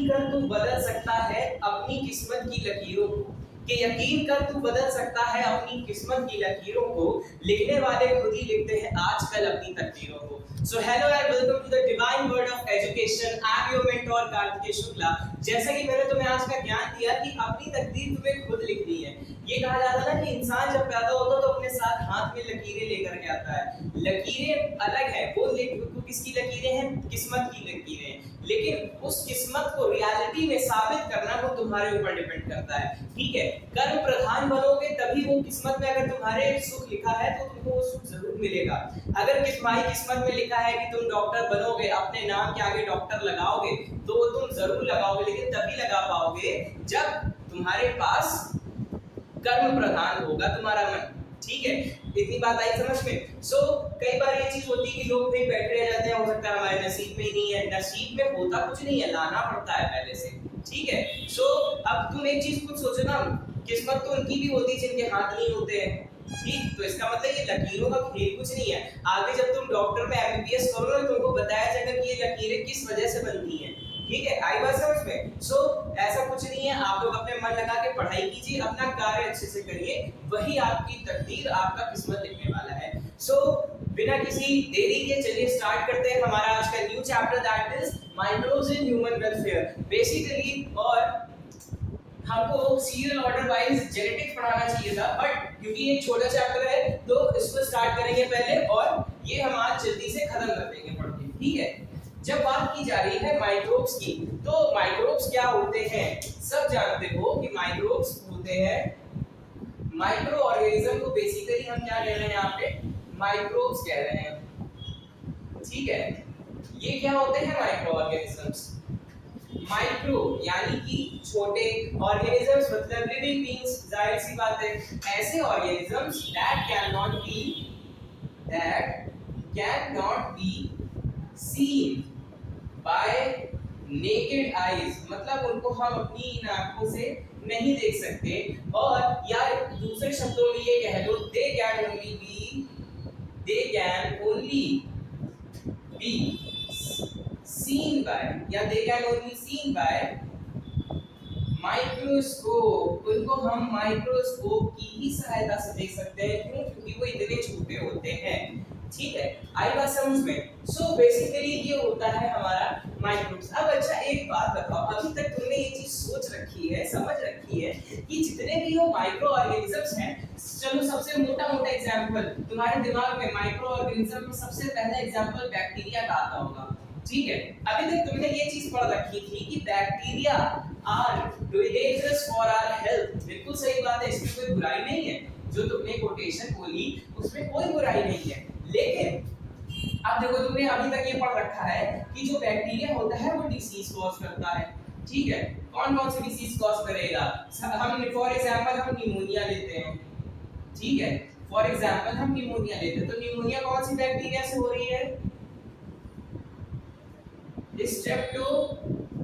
यकीन कर तू बदल सकता है अपनी किस्मत की लकीरों को, कि यकीन कर तू बदल सकता है अपनी किस्मत की लकीरों को, लिखने वाले खुद ही लिखते हैं आजकल अपनी तकदीरों को। So hello and welcome to the divine word of education. I am your mentor Kartikeya Shukla. जैसा कि मैंने तुम्हें आज का ज्ञान दिया कि अपनी तकदीर तुम्हें खुद लिखनी है। ये कहा जाता है ना कि इंसान जब पैदा होता है तो अपने साथ हाथ में लकीरें लेकर के आता है। लकीरें अलग है, वो किसकी लकीरें हैं? किस्मत की लकीरें। लेकिन उस किस्मत को रियलिटी में साबित करना वो तुम्हारे ऊपर डिपेंड करता है। ठीक है, कर्म प्रधान बनोगे तभी वो किस्मत में अगर तुम्हारे सुख लिखा है तो तुमको वो सुख जरूर मिलेगा। अगर तुम्हारी किस्मत में लिखा है कि तुम डॉक्टर बनोगे, अपने नाम के आगे डॉक्टर लगाओगे, तो वो तुम जरूर लगाओगे, लेकिन तभी लगा पाओगे जब तुम्हारे पास कर्म प्रधान होगा तुम्हारा मन। ठीक है, इतनी बात आई समझ में? कई बार ये चीज होती है कि लोग कहीं बैठे रह जाते हैं, हो सकता है हमारे नसीब में ही नहीं है। नसीब में होता कुछ नहीं है, लाना पड़ता है पहले से। ठीक है, अब तुम एक चीज खुद सोचो ना, किस्मत तो उनकी भी होती है जिनके हाथ नहीं होते हैं। ठीक, तो इसका मतलब ये लकीरों का खेल कुछ नहीं है। आगे जब तुम डॉक्टर में एमबीबीएस करो ना, तुमको बताया जाएगा कि ये लकीरें किस वजह से बनती हैं। ठीक है, आई बात समझ में? ऐसा कुछ नहीं है। आप लोग अपने मन लगा के पढ़ाई कीजिए, अपना कार्य अच्छे से करिए, वही आपकी तकदीर, आपका किस्मत लिखने वाला है। बिना किसी देरी के चलिए स्टार्ट करते हैं हमारा आज का new chapter, that is microbes in human welfare. Basically और हमको सीरियल ऑर्डर वाइज जेनेटिक्स पढ़ाना चाहिए था, बट क्योंकि ये छोटा चैप्टर है तो इसको स्टार्ट करेंगे पहले, और ये हम आज जल्दी से खत्म कर देंगे पढ़ के। ठीक है, जब बात की जा रही है माइक्रोब्स की, तो माइक्रोब्स क्या होते हैं? सब जानते हो कि माइक्रोब्स होते हैं माइक्रो ऑर्गेनिज्म को। बेसिकली हम क्या कह रहे हैं यहाँ पे? माइक्रोब्स कह रहे हैं। ठीक है, ये क्या होते हैं? Micro organisms. माइक्रो यानी कि छोटे, ऑर्गेनिजम्स मतलब लिविंग बीइंग्स। जाहिर सी बात है, ऐसे organisms that can not be seen by naked eyes, मतलब उनको हम अपनी इन आंखों से नहीं देख सकते। और या दूसरे शब्दों में ये कह लो, they can only be seen by, या they can only seen by microscope. उनको हम माइक्रोस्कोप की ही सहायता से देख सकते हैं। क्यों? क्योंकि वो इतने छोटे होते हैं। ठीक है, आई बात समझ में? बेसिकली ये होता है हमारा माइक्रोब्स। अब अच्छा एक बात बताओ, अभी तक तुमने ये चीज सोच रखी है, समझ रखी है कि जितने भी वो माइक्रो ऑर्गेनिजम्स हैं, चलो सबसे मोटा एग्जांपल तुम्हारे दिमाग में माइक्रो ऑर्गेनिज्म में सबसे पहला एग्जांपल बैक्टीरिया का आता होगा। ठीक है, अभी तक तुमने ये चीज पढ़ रखी थी कि bacteria are dangerous for our health. बिल्कुल सही बात है, इसमें कोई बुराई नहीं है। जो तुमने कोटेशन बोली उसमें कोई बुराई नहीं है, लेकिन अब देखो तुमने अभी तक ये पढ़ रखा है कि जो बैक्टीरिया होता है वो डिसीज कॉज करता है। ठीक है, कौन कौन सी डिसीज कॉज करेगा? हम फॉर एग्जांपल हम निमोनिया लेते हैं। ठीक है, फॉर एग्जांपल हम निमोनिया लेते हैं, तो निमोनिया कौन सी बैक्टीरिया से हो रही है? Streptococcus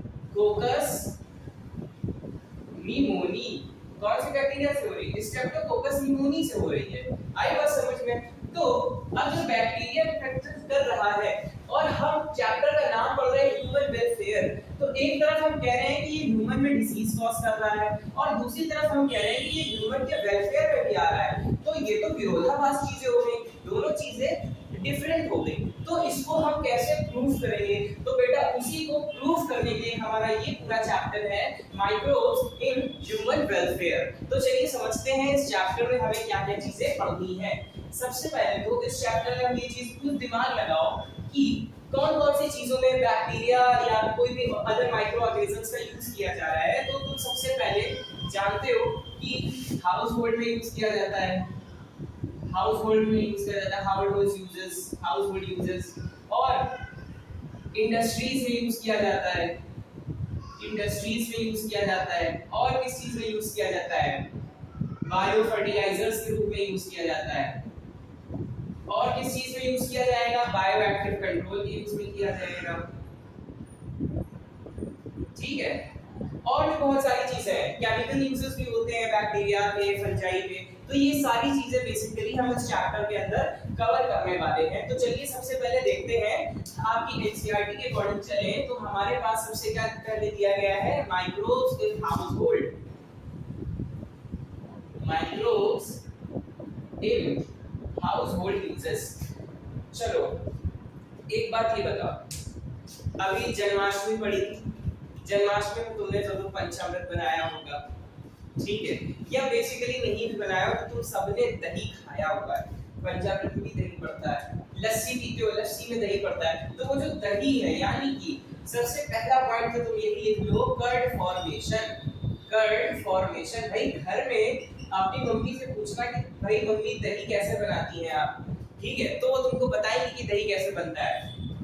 pneumoniae. कौन सी बैक्टीरिया से हो रही है? स्ट्रेप्टोकोकस निमोनी से हो रही है। आई बात समझ में? तो अब जो बैक्टीरिया इन्फेक्शन कर रहा है, और हम चैप्टर का नाम पढ़ रहे हैं ह्यूमन वेलफेयर, तो एक तरफ हम कह रहे हैं कि ये ह्यूमन में डिसीज कॉज कर रहा है, और दूसरी तरफ हम कह रहे हैं कि ये ह्यूमन के वेलफेयर में भी आ रहा है। तो ये तो विरोधाभास चीजें हो गई, दोनों चीजें डिफरेंट हो गई। तो इसको हम कैसे प्रूव करेंगे? तो बेटा उसी को प्रूव करने के लिए हमारा ये पूरा चैप्टर है माइक्रोब्स इन ह्यूमन वेलफेयर। तो चलिए समझते हैं इस चैप्टर में हमें क्या क्या चीजें पढ़नी है। सबसे पहले तो इस चैप्टर में हम ये चीज खुद दिमाग लगाओ कि कौन कौन सी चीजों में बैक्टीरिया या कोई भी अदर माइक्रो ऑर्गेनिजम्स का यूज किया जा रहा है। तो तुम सबसे पहले जानते हो कि हाउस होल्ड में यूज किया जाता है, हाउसहोल्ड में यूज किया जाता है, हाउसहोल्ड यूजेस, और इंडस्ट्रीज में यूज किया जाता है, और किस चीज में यूज किया जाता है? बायो फर्टिलाइजर्स के रूप में यूज किया जाता है। और किस चीज में यूज किया जाएगा? बायो एक्टिव कंट्रोल के यूज में किया जाएगा। ठीक है, और भी बहुत सारी चीजें हैं, केमिकल यूजेस भी होते हैं बैक्टीरिया के, फंजाई पे। तो ये सारी चीजें बेसिकली हम इस चैप्टर के अंदर कवर करने वाले हैं। तो चलिए सबसे पहले देखते हैं आपकी एनसीईआरटी के अकॉर्डिंग चले तो हमारे पास सबसे क्या पहले दिया गया है, microbes in household, microbes in household uses. चलो एक बात ये बताओ, अभी जन्माष्टमी पड़ी थी, जन्माष्टमी में तुमने जरूर पंचामृत बनाया होगा, ठीक है, या बेसिकली नहीं भी बनाया हो तो तुम सबने दही खाया होगा। पंचामृत में भी दही पड़ता है, लस्सी पीते हो, लस्सी में दही पड़ता है। तो वो जो दही है, यानी कि सबसे पहला पॉइंट तो तुम यही लिख लो, कर्ड फॉर्मेशन। कर्ड फॉर्मेशन, भाई घर में अपनी मम्मी से पूछना कि भाई मम्मी दही कैसे बनाती हैं आप, ठीक है, तो वो तुमको बताएंगी कि दही कैसे बनता है।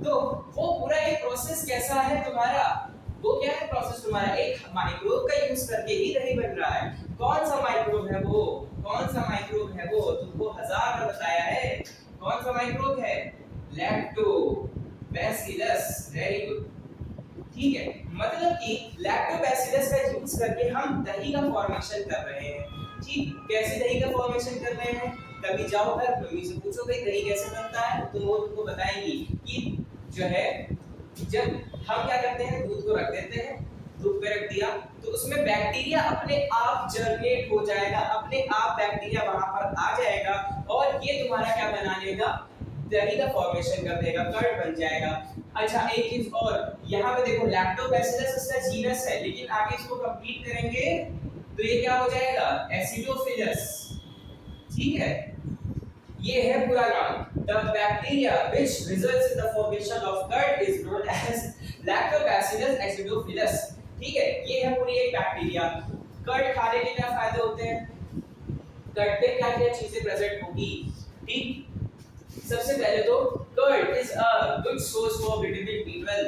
तो वो पूरा एक प्रोसेस कैसा है तुम्हारा, वो क्या है प्रोसेस तुम्हारा, एक माइक्रोब का यूज करके ही दही बन रहा है। कौन सा माइक्रोब है वो, कौन सा माइक्रोब है वो, तुमको 1000 बार बताया है, कौन सा माइक्रोब है, लैक्टोबैसिलस। वेरी गुड, ठीक है, मतलब कि लैक्टोबैसिलस का यूज करके हम दही का फॉर्मेशन कर रहे हैं। ठीक, कैसे दही का फॉर्मेशन कर रहे हैं, कभी जाओ घर मम्मी से पूछो भाई दही कैसे बनता है, तो वो तुमको बताएंगी कि जो है जब हम क्या करते हैं, दूध को रख देते हैं, दूध पे रख दिया तो उसमें बैक्टीरिया अपने आप जर्मिनेट हो जाएगा, अपने आप बैक्टीरिया वहां पर आ जाएगा और ये तुम्हारा क्या बना लेगा, दही का फॉर्मेशन कर देगा, कर्ड बन जाएगा। अच्छा एक चीज और, यहाँ पे देखो लैक्टोबैसिलस इसका जीनस है, लेकिन आगे इसको कंप्लीट करेंगे तो ये क्या हो जाएगा, एसिडोफिलस। ठीक है, ये है पूरा नाम। The bacteria which results in the formation of curd is known as Lactobacillus acidophilus। ठीक है, ये है पूरी एक बैक्टीरिया। कर्ड खाने के क्या फायदे होते हैं, कर्ड पे क्या क्या चीजें प्रेजेंट होगी, ठीक, सबसे पहले तो curd is a good source for vitamin B12।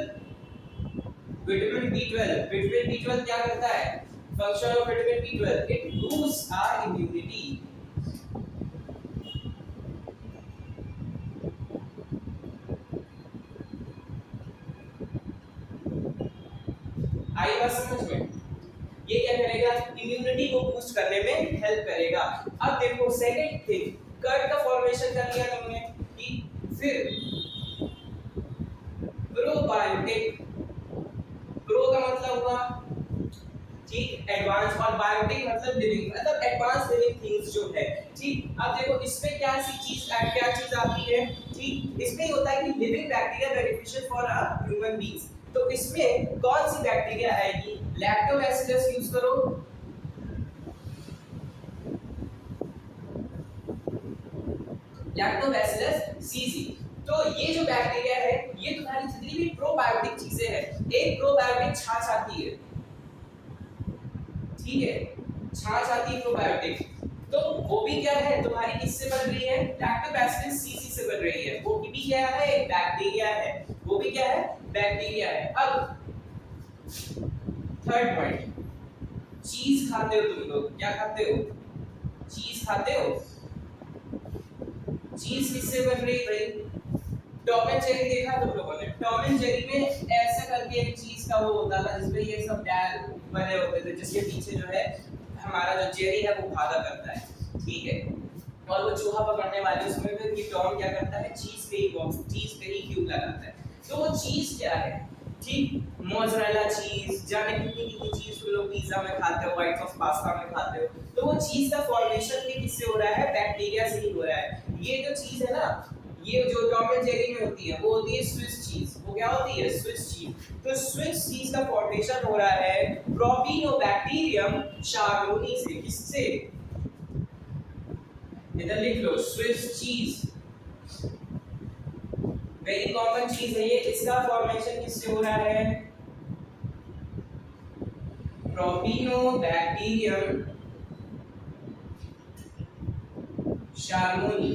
Vitamin B12, vitamin B12 क्या करता है, function of vitamin B12, it boosts our immunity. आई बात समझ में, ये क्या करेगा, इम्यूनिटी को बूस्ट करने में हेल्प करेगा। अब देखो सेकंड थिंग, कर्ड का फॉर्मेशन कर लिया तुमने, ठीक, फिर प्रोबायोटिक, प्रो का मतलब हुआ ठीक एडवांस और बायोटिक मतलब लिविंग, मतलब एडवांस लिविंग थिंग्स जो है, ठीक। अब देखो इसमें क्या चीज आती है, ठीक, इसमें होता है कि living bacteria beneficial for a human beings. तो इसमें कौन सी बैक्टीरिया आएगी, लैक्टोबैसिलस यूज करो, लैक्टोबैसिलस सीजी। तो ये जो बैक्टीरिया है ये तुम्हारी जितनी भी प्रोबायोटिक चीजें हैं, एक प्रोबायोटिक छाछ आती है, ठीक है, छाछ आती है प्रोबायोटिक, तो वो भी क्या है तुम्हारी किससे बन रही है, लैक्टोबैसिलस सीजी से बन रही है, वो भी क्या है, बैक्टीरिया है, वो भी क्या है, बैक्टीरिया है। अब थर्ड पॉइंट, चीज खाते हो तुम लोग, क्या खाते हो, चीज खाते हो, चीज किससे बन रही है भाई, टॉम एंड जेरी देखा तुम लोगों ने, टॉम एंड जेरी में ऐसा करके एक चीज का वो होता था जिसमें ये सब डैल बने होते थे, जिसके पीछे जो है हमारा जो जेरी है वो भागा करता है, ठीक है, और वो चूहा पकड़ने वाले उसमें फिर ये टॉम क्या करता है, चीज पे ही बॉक्स, चीज पे ही क्यूब लगाता है। तो वो चीज क्या है, ठीक, मोज़रेला चीज, जाने कितनी कितनी चीज तुम लोग पिज्जा में खाते हो, व्हाइट सॉस पास्ता में खाते हो, तो वो चीज का फॉर्मेशन भी किससे हो रहा है, बैक्टीरिया से ही हो रहा है। ये जो चीज है ना, ये जो टॉम एंड जेरी में होती है वो होती है स्विस चीज, वो क्या होती है, स्विस चीज। तो स्विस चीज का फॉर्मेशन हो रहा है प्रोपिनोबैक्टीरियम शार्लोनी से, किससे, इधर लिख लो, स्विस चीज, वेरी कॉमन चीज है ये, इसका फॉर्मेशन किससे हो रहा है, प्रोपिनोबैक्टीरियम शार्लोनी।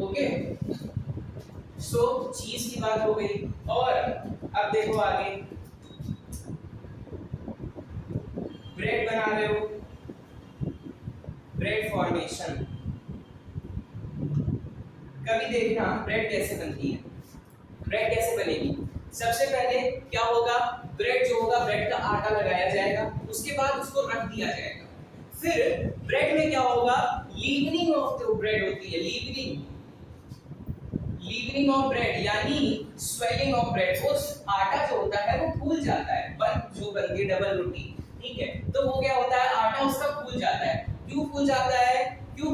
ओके, सो चीज की बात हो गई, और अब देखो आगे, ब्रेड बना रहे हो, ब्रेड फॉर्मेशन, कभी देखना ब्रेड कैसे बनती है, ब्रेड कैसे बनेगी, सबसे पहले क्या होगा, ब्रेड जो होगा ब्रेड का आटा लगाया जाएगा, उसके बाद उसको रख दिया जाएगा, फिर ब्रेड में क्या होगा, लीवनिंग ऑफ द ब्रेड होती है, लीवनिंग ऑफ ब्रेड यानी स्वेलिंग ऑफ ब्रेड। वो आटा जो होता है वो फूल जाता है, जो बनती है डबल रोटी, ठीक है, तो वो क्या होता है, आटा उसका फूल जाता है। क्यों फूल जाता है, क्यों,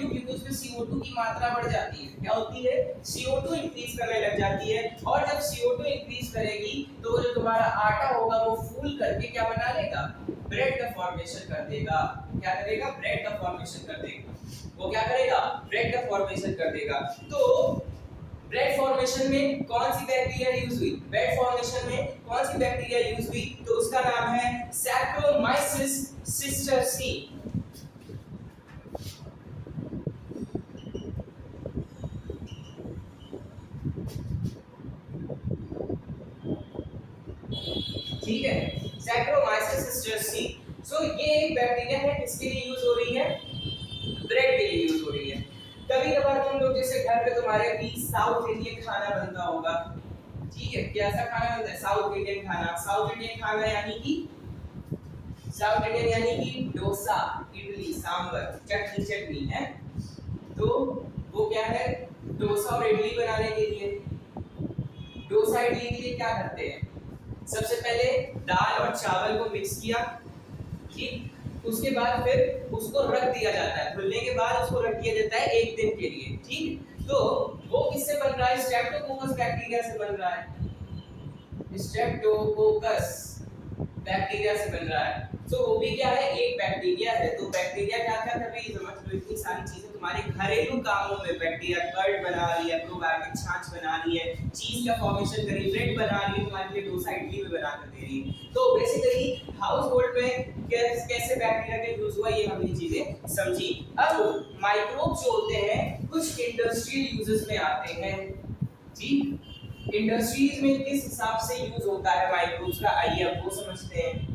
क्योंकि उसमें CO2 की मात्रा बढ़ जाती है। क्या होती है, CO2 इंक्रीज करने लग जाती है, और जब CO2 इंक्रीज करेगी तो वो जो तुम्हारा आटा होगा वो फूल करके क्या बना लेगा, ब्रेड का फॉर्मेशन कर देगा। क्या करेगा, ब्रेड का फॉर्मेशन कर देगा। वो क्या करेगा, ब्रेड का फॉर्मेशन कर देगा। तो ब्रेड फॉर्मेशन में कौन सी बैक्टीरिया यूज हुई, ब्रेड फॉर्मेशन में कौन सी बैक्टीरिया यूज हुई, तो उसका नाम है सैक्रोमाइसिस सिस्टर्सी। ठीक है, सैक्रोमाइसिस सिस्टर्सी। सो ये एक बैक्टीरिया है, किसके लिए यूज हो रही है, ब्रेड के लिए यूज हो रही है। कभी कभार तुम लोग जैसे घर पे तुम्हारे भी साउथ इंडियन खाना बनता होगा, ठीक है, कैसा खाना बनता है, साउथ इंडियन खाना। साउथ इंडियन खाना यानी कि डोसा, इडली, सांभर, चटनी है। तो वो क्या है, डोसा और इडली बनाने के लिए, डोसा इडली के लिए क्या करते हैं, सबसे पहले दाल और चावल को मिक्स किया, ठीक, उसके बाद फिर उसको रख दिया जाता है, धुलने के बाद उसको रख दिया जाता है 1 दिन के लिए, ठीक। तो वो किससे बन रहा है, स्ट्रेप्टोकोकस बैक्टीरिया से बन रहा है, स्ट्रेप्टोकोकस बैक्टीरिया से बन रहा है। तो वो भी क्या है, एक बैक्टीरिया है। तो बैक्टीरिया क्या क्या कर रही है, समझ लो, इतनी सारी चीजें तुम्हारे घरेलू कामों में, बैक्टीरिया कर्ड बना रही है, प्रोबायोटिक छाछ बना रही है, चीज का फॉर्मेशन कर रही है, ब्रेड बना रही है, तुम्हारे लिए डोसा इडली में बना कर दे रही है। तो बेसिकली हाउस होल्ड में कैसे बैक्टीरिया का यूज हुआ, ये हमने चीजें समझी। अब माइक्रोब जो होते हैं कुछ इंडस्ट्रियल यूजेस में आते हैं, ठीक, इंडस्ट्रीज में किस हिसाब से यूज होता है माइक्रोब्स का, आइए अब वो समझते हैं।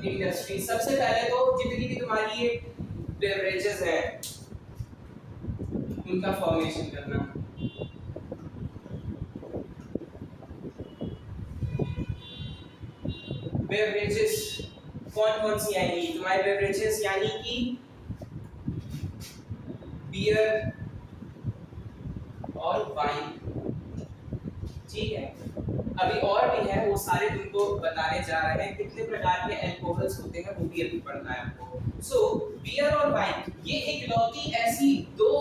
इंडस्ट्री, सबसे पहले तो जितनी भी तुम्हारी ये बेवरेजेस है उनका फॉर्मेशन करना। बेवरेजेस कौन कौन सी आएंगी तुम्हारे बेवरेजेस, यानी कि बियर और वाइन, ठीक है। अभी और भी है, वो सारे तुमको बताने जा रहे हैं, कितने प्रकार के अल्कोहल्स होते हैं वो भी अभी पढ़ना है आपको। सो बियर और वाइन ये इकलौती ऐसी 2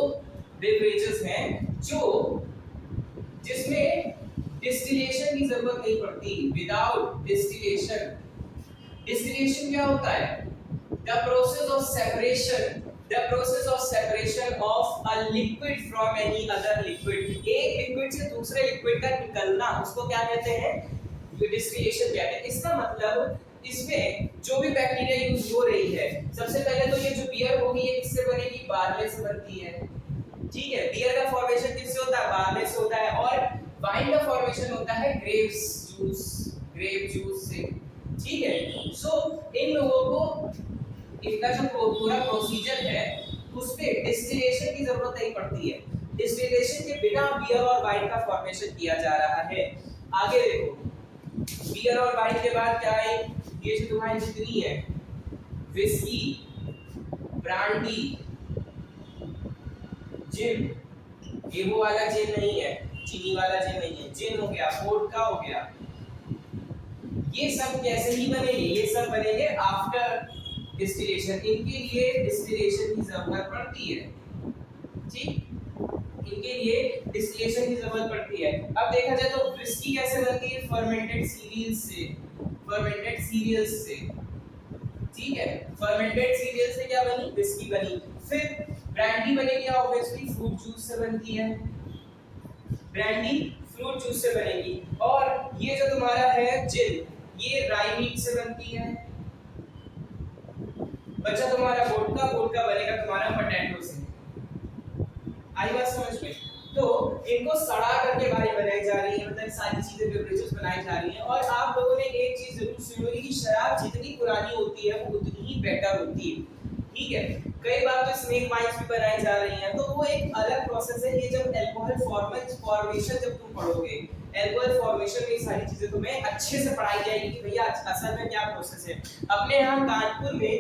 बेवरेजेस हैं जो जिसमें डिस्टिलेशन की जरूरत नहीं पड़ती, विदाउट डिस्टिलेशन। डिस्टिलेशन क्या होता है, the process of separation of a liquid from any other liquid. एक लिक्विड से दूसरे लिक्विड का निकलना, उसको क्या कहते हैं, डिस्टिलेशन कहते हैं। इसका मतलब इसमें जो भी बैक्टीरिया यूज हो रही है, सबसे पहले तो ये जो बियर होगी ये किससे बनेगी, बार्ले से बनती है, ठीक है। बियर का फॉर्मेशन किससे होता है, बार्ले से होता है। और वाइन का फॉर्मेशन होता है ग्रेप जूस से, ठीक है। सो इन लोगों को इनका जो पूरा प्रोसीजर है उस पे डिस्टिलेशन की जरूरत नहीं पड़ती है, डिस्टिलेशन के बिना बियर और वाइन का फॉर्मेशन किया जा रहा है। आगे देखो, बियर और वाइन के बाद क्या है, ये जो तुम्हारी जितनी है विस्की, ब्रांडी, जिन, ये वो वाला जिन नहीं है, चीनी वाला जिन नहीं है, जिन हो गया, वोडका हो गया, ये सब कैसे ही बनेंगे, ये सब बनेंगे आफ्टर डिस्टिलेशन। इनके लिए डिस्टिलेशन की जरूरत पड़ती है, ठीक, इनके लिए डिस्टिलेशन की जरूरत पड़ती है। अब देखा जाए तो विस्की कैसे बनती है, फर्मेंटेड सीरियल्स से, ठीक है। फर्मेंटेड सीरियल से क्या बनी, विस्की बनी। फिर ब्रांडी बनेगी, ऑब्वियसली फ्रूट जूस से बनती है, ब्रांडी फ्रूट जूस से बनेगी। और ये जो तुम्हारा है जिन, ये राई मीट से बनती है। बच्चा तुम्हारा वोडका बनेगा तुम्हारा पोटैटो से। आई बात समझ में? तो इनको सड़ा करके वाइन बनाई जा रही है, मतलब सारी चीजें बेवरेजेस बनाई जा रही हैं। और आप लोगों ने एक चीज जरूर सुनी होगी कि शराब जितनी पुरानी होती है वो उतनी ही बेटर होती है। ठीक है। कई बार तो स्नेक वाइन्स भी बनाई जा रही हैं, तो वो एक अलग प्रोसेस है। ये जब अल्कोहल फॉर्मेशन जब तुम पढ़ोगे, अल्कोहल फॉर्मेशन में ये सारी चीजें तुम्हें अच्छे से पढ़ाई जाएगी कि भैया असल में क्या प्रोसेस है। अपने यहाँ कानपुर में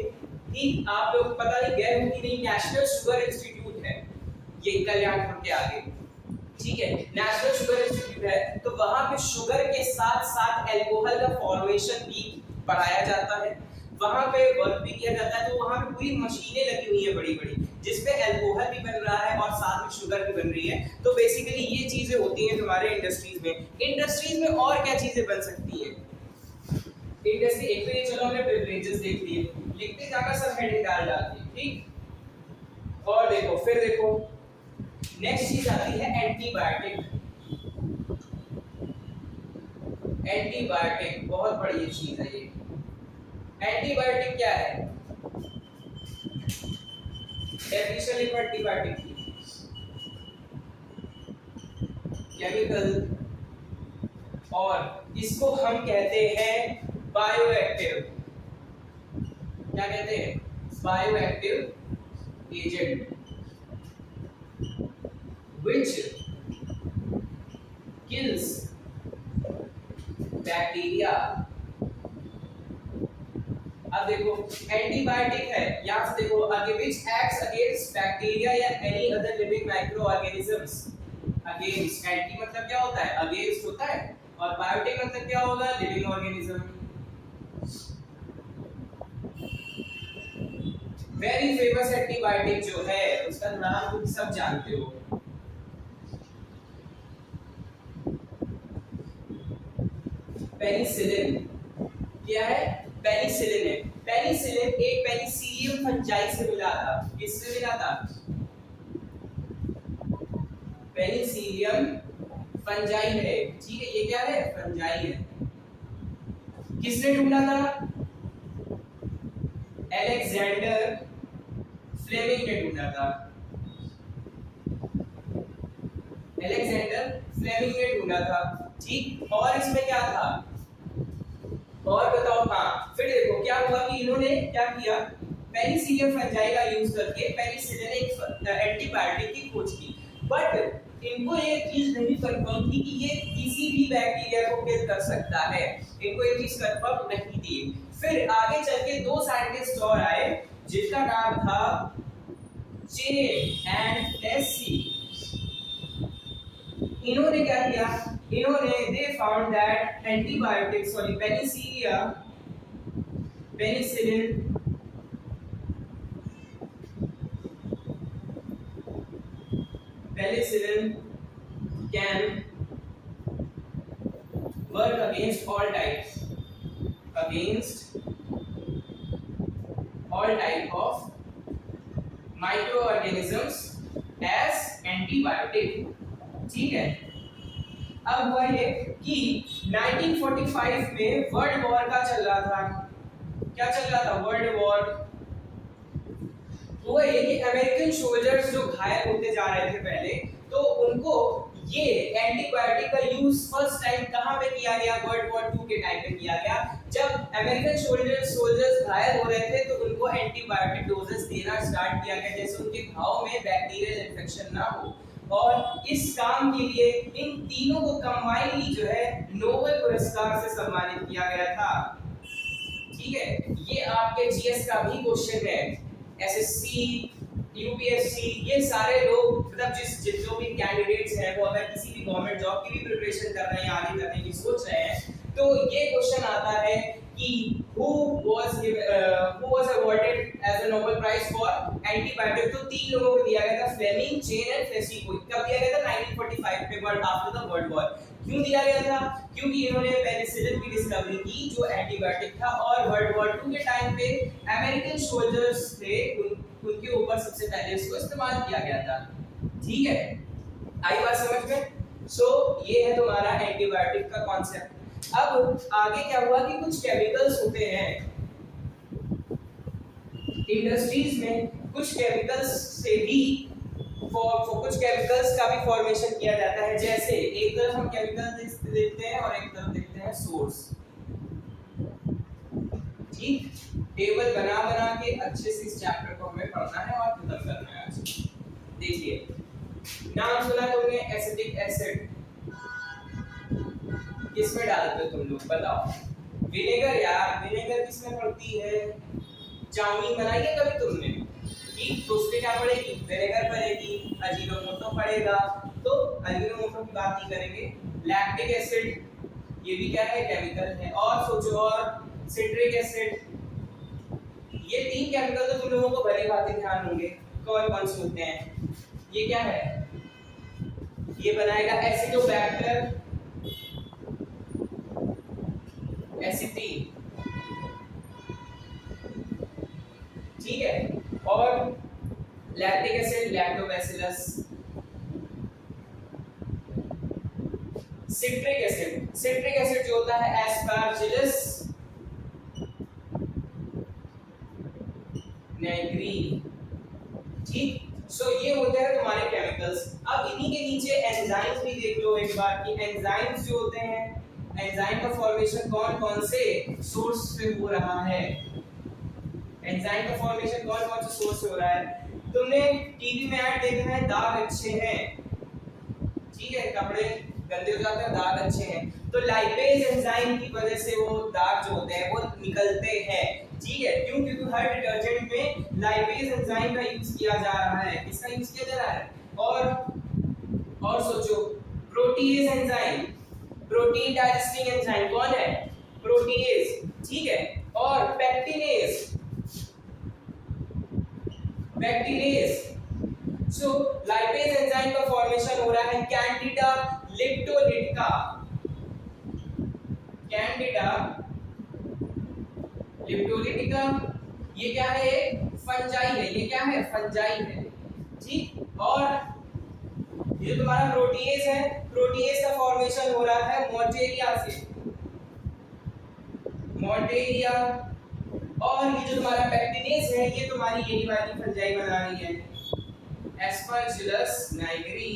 ठीक आप लोग पता नहीं गए हो कि नहीं, नेशनल शुगर इंस्टीट्यूट है, ये कल्याणपुर के आगे, ठीक है, नेशनल शुगर इंस्टीट्यूट है। तो वहां पे शुगर के साथ साथ अल्कोहल का फॉर्मेशन भी पढ़ाया जाता है, वहां पे वर्क भी किया जाता है। तो वहां पे पूरी मशीनें लगी हुई है बड़ी बड़ी, जिसपे अल्कोहल भी बन रहा है और साथ में शुगर भी बन रही है। तो बेसिकली ये चीजें होती हैं हमारे इंडस्ट्रीज में। इंडस्ट्रीज में और क्या चीजें बन सकती है इंडस्ट्री? एक तो ये चलो हमने बेवरेजेस देख लिए, लिखते जाना सब हेडिंग डाल के, ठीक। और देखो फिर देखो नेक्स्ट चीज आती है एंटीबायोटिक। एंटीबायोटिक बहुत बड़ी चीज है ये। एंटीबायोटिक क्या है? डेफिनेशन लिखो एंटीबायोटिक की। केमिकल, और इसको हम कहते हैं बायोएक्टिव। क्या कहते हैं? Bioactive agent which kills bacteria। अब देखो एंटीबायोटिक है, यहां से देखो आगे which acts against bacteria या any other living microorganisms। Against, anti मतलब क्या होता है? अगेंस्ट होता है, और बायोटिक मतलब क्या होगा? Living organism. Very famous antibiotic जो है उसका नाम तुम सब जानते हो, पेनिसिलिन। क्या है? पेनिसिलिन है। पेनिसिलिन एक पेनिसिलियम फंजाई से मिला था। किससे मिला था? पेनिसिलियम फंजाई है, ठीक है, ये क्या है? फंजाई है। किसने ढूंढा था? अलेक्जेंडर फ्लेमिंग ने ढूंढा था। अलेक्जेंडर फ्लेमिंग ने ढूंढा था, ठीक। और इसमें क्या था? और बताओ। हाँ, फिर देखो क्या हुआ कि इन्होंने क्या किया, पेनिसिलियम फंजाई का यूज करके पेनिसिलिन एक एंटीबायोटिक की खोज की। बट इनको ये चीज नहीं कंफर्म थी कि ये किसी भी बैक्टीरिया को किल कर सकता है, इनको ये चीज कंफर्म नहीं थी। फिर आगे चल के दो साइंटिस्ट और आए जिनका नाम था चेन एंड लेसी। इन्होंने क्या किया? इन्होंने they found that antibiotic sorry penicillin can work against all type of microorganisms as antibiotic, ठीक है। अब हुआ ये कि 1945 में वर्ल्ड वॉर का चल रहा था। क्या चल रहा था? World war. हुआ ये कि अमेरिकन सोल्जर्स जो घायल होते जा रहे थे पहले, तो उनको ये एंटीबायोटिक का यूज फर्स्ट टाइम कहां पे किया गया? वर्ल्ड वॉर 2 के टाइम पे किया गया। जब अमेरिकन सोल्जर्स घायल हो रहे थे तो उनको एंटीबायोटिक डोजेस देना स्टार्ट किया गया, जैसे उनके घाव में बैक्टीरियल इन्फेक्शन ना हो। और इस काम के लिए इन तीनों को कंबाइनली जो है नोबेल पुरस्कार से सम्मानित किया गया था, ठीक है। ये आपके जीएस का भी क्वेश्चन है। एसएससी, यूपीएससी, ये सारे लोग मतलब जो भी कैंडिडेट्स हैं वो अगर किसी भी गवर्नमेंट जॉब की भी प्रिपरेशन कर रहे हैं, आगे करने की सोच रहे हैं, तो ये क्वेश्चन आता है कि who was awarded as a Nobel Prize for antibiotic। तो तीन लोगों को दिया गया था, फ्लेमिंग, चेन एंड लेसी को। कब दिया गया था? 1945 में, world after the world war. क्यों दिया गया था? क्योंकि इन्होंने पेनिसिलिन की डिस्कवरी की जो एंटीबायोटिक था, और वर्ल्ड वॉर 2 के टाइम पे अमेरिकन सोल्जर्स थे उनके ऊपर सबसे पहले इसको इस्तेमाल किया गया था, ठीक है। आई बात समझ में? सो ये है तुम्हारा एंटीबायोटिक का कॉन्सेप्ट। अब आगे क्या हुआ कि कुछ केमिकल्स होते हैं इंडस्ट्रीज में, कुछ केमिकल्स से भी कुछ केमिकल्स का भी फॉर्मेशन किया जाता है। जैसे एक तरफ हम केमिकल देखते हैं और एक तरफ देखते हैं सोर्स, ठीक। टेबल बना बना के अच्छे से इस चैप्टर को पढ़ना है और खत्म करना है आज। देखिए, नाम सुना तुमने एसिटिक एसिड, किसमें डालते हो तुम लोग बताओ? विनेगर यार, विनेगर किसमें पड़ती है? चाउमीन बनाई है कभी तुमने? ठीक, तो उसपे क्या पड़ेगी? विनेगर पड़ेगी, अजीनोमोटो पड़ेगा। तो अजीनोमोटो की बात नहीं करेंगे। लैक्टिक एसिड, ये भी क्या है? केमिकल है। और सोचो, और सिट्रिक एसिड, ये तीन केमिकल तो तुम लोगों को भली भांति ध्यान होंगे। कौन कौन से होते हैं? ये क्या है? ये बनाएगा एसिडोबैक्टर एसिटीन, ठीक है। और lactic acid lactobacillus, citric acid जो होता है एस्पारजिलस नाइग्री, ठीक। सो ये होते हैं तुम्हारे केमिकल्स। अब इन्हीं के नीचे एंजाइम्स भी देख लो एक बार कि एंजाइम्स जो होते हैं, एंजाइम का फॉर्मेशन कौन कौन से सोर्स से हो रहा है? एंजाइम का फॉर्मेशन कौन कौन से सोर्स से हो रहा है? तुमने टीवी में ऐड देखा है, दाग अच्छे हैं, ठीक है, कपड़े गंदे हो जाते हैं, दाग अच्छे हैं, तो लाइपेज एंजाइम की वजह से वो दाग जो होते हैं वो निकलते हैं, ठीक है। क्यों? क्योंकि हर डिटर्जेंट में लाइपेज एंजाइम का यूज किया जा रहा है। किसका यूज किया जा रहा है? और सोचो, protease enzyme, protein digesting enzyme कौन है? प्रोटीएज, ठीक है। और पैक्टिनेज, सो लाइपेज एंजाइम का फॉर्मेशन हो रहा है कैंडिडा लिप्टोलिटिका, ये क्या है? फंजाई है। ये क्या है? फंजाई है, ठीक। और ये तुम्हारा प्रोटीएज है, प्रोटीएज का फॉर्मेशन हो रहा है मोटेरिया से, मोटेरिया। और ये जो तुम्हारा पैक्टिनेज है, ये तुम्हारी यही वाली फंजाई बना रही है, एस्परजिलस नाइग्री,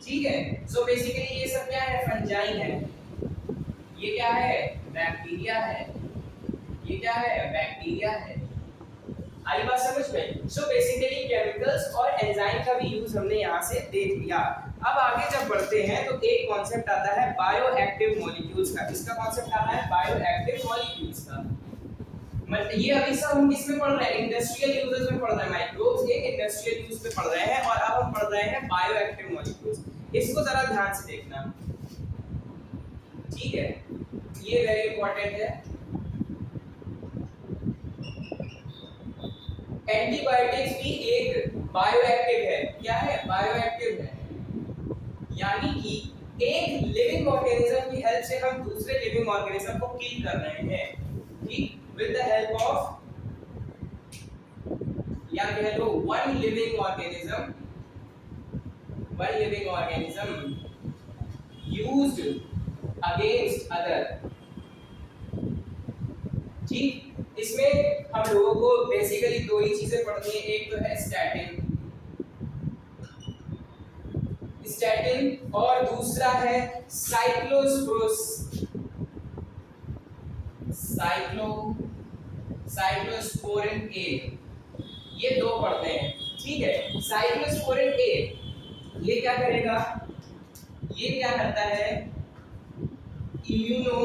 ठीक है। सो बेसिकली ये सब क्या है? फंजाई है। ये क्या है? बैक्टीरिया है। ये क्या है? बैक्टीरिया है। आई बात समझ में? सो बेसिकली केमिकल्स और एंजाइम का भी यूज हमने यहाँ से देख लिया। अब आगे जब बढ़ते हैं तो एक कॉन्सेप्ट आता है बायोएक्टिव मॉलिक्यूल्स का। इसका कॉन्सेप्ट आता है बायोएक्टिव मॉलिक्यूल्स का। मतलब ये अभी सब हम किस में पढ़ रहे हैं? इंडस्ट्रियल यूजेस में पढ़ रहे हैं। माइक्रोब्स के इंडस्ट्रियल यूज पे पढ़ रहे हैं और अब हम पढ़ रहे हैं बायोएक्टिव मॉलिक्यूल्स। इसको जरा ध्यान से देखना, ठीक है, ये वेरी इंपॉर्टेंट है। एंटीबायोटिक्स भी एक बायोएक्टिव है। क्या है? बायोएक्टिव है। यानी कि एक लिविंग ऑर्गेनिज्म की हेल्प से हम दूसरे लिविंग ऑर्गेनिज्म को किल कर रहे हैं, ठीक, विद द हेल्प ऑफ, या कह लो one living organism used against other, ठीक। इसमें हम लोगों को बेसिकली दो ही चीजें पढ़नी है। एक तो है स्टैटिन और दूसरा है साइक्लोस्पोरिन ए। ये दो पढ़ते हैं, ठीक है। साइक्लोस्पोरिन ए ये क्या करेगा? ये क्या करता है? Immuno